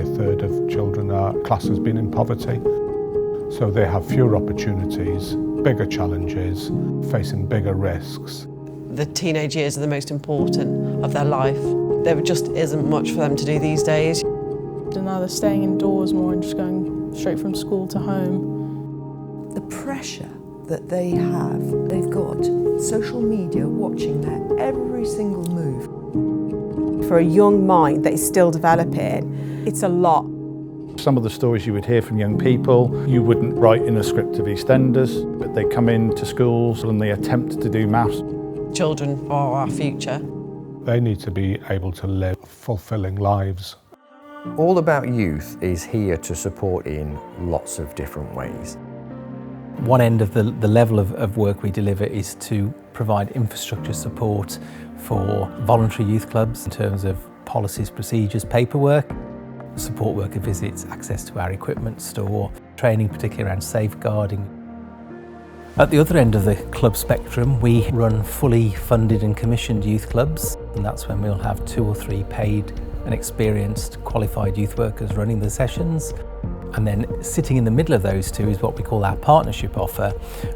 a third of children in our class has been in poverty. So they have fewer opportunities, bigger challenges, facing bigger risks. The teenage years are the most important of their life. There just isn't much for them to do these days. And now they're staying indoors more and just going straight from school to home. The pressure that they have, they've got social media watching their every single move. For a young mind that is still developing, it's a lot. Some of the stories you would hear from young people, you wouldn't write in a script of EastEnders, but they come into schools and they attempt to do maths. Children are our future. They need to be able to live fulfilling lives. All About Youth is here to support in lots of different ways. One end of the level of work we deliver is to provide infrastructure support for voluntary youth clubs in terms of policies, procedures, paperwork, support worker visits, access to our equipment store, training particularly around safeguarding. At the other end of the club spectrum, we run fully funded and commissioned youth clubs, and that's when we'll have 2 or 3 paid and experienced qualified youth workers running the sessions. And then sitting in the middle of those two is what we call our partnership offer,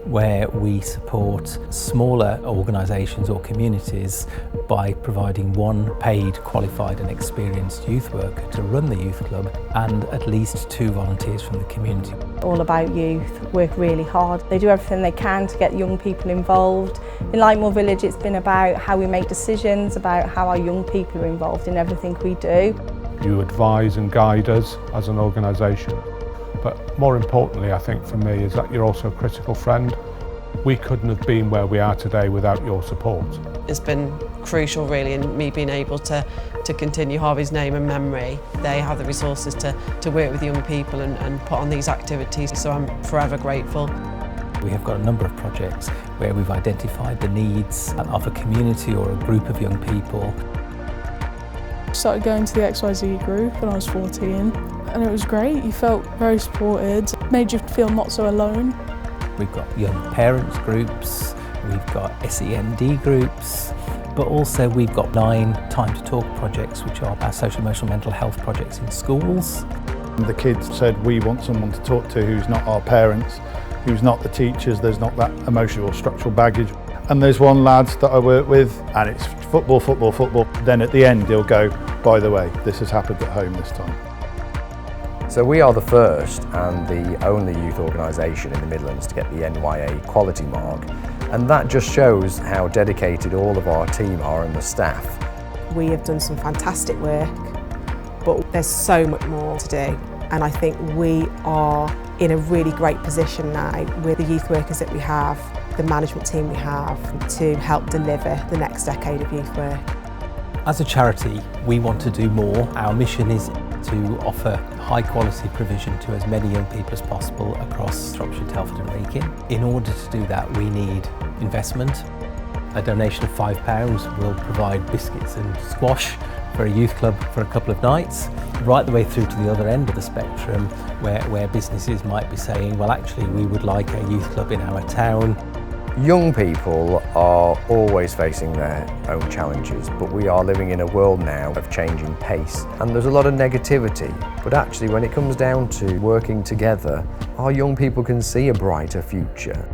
where we support smaller organisations or communities by providing 1 paid, qualified and experienced youth worker to run the youth club and at least 2 volunteers from the community. All About Youth work really hard. They do everything they can to get young people involved. In Lightmoor Village, it's been about how we make decisions, about how our young people are involved in everything we do. You advise and guide us as an organisation. But more importantly, I think for me, is that you're also a critical friend. We couldn't have been where we are today without your support. It's been crucial really in me being able to continue Harvey's name and memory. They have the resources to work with young people and put on these activities, so I'm forever grateful. We have got a number of projects where we've identified the needs of a community or a group of young people. Started going to the XYZ group when I was 14 and it was great. You felt very supported, made you feel not so alone. We've got young parents groups, we've got SEND groups, but also we've got 9 Time to Talk projects, which are our social emotional mental health projects in schools. The kids said we want someone to talk to who's not our parents, who's not the teachers, there's not that emotional or structural baggage. And there's one lad that I work with and it's football, football, football. Then at the end he'll go, by the way, this has happened at home this time. So we are the first and the only youth organisation in the Midlands to get the NYA Quality Mark, and that just shows how dedicated all of our team are and the staff. We have done some fantastic work, but there's so much more to do, and I think we are in a really great position now with the youth workers that we have, the management team we have, to help deliver the next decade of youth work. As a charity, we want to do more. Our mission is to offer high quality provision to as many young people as possible across Shropshire, Telford and Wrekin. In order to do that, we need investment. A donation of £5 will provide biscuits and squash for a youth club for a couple of nights, right the way through to the other end of the spectrum where businesses might be saying, well actually we would like a youth club in our town. Young people are always facing their own challenges, but we are living in a world now of changing pace and there's a lot of negativity. But actually when it comes down to working together, our young people can see a brighter future.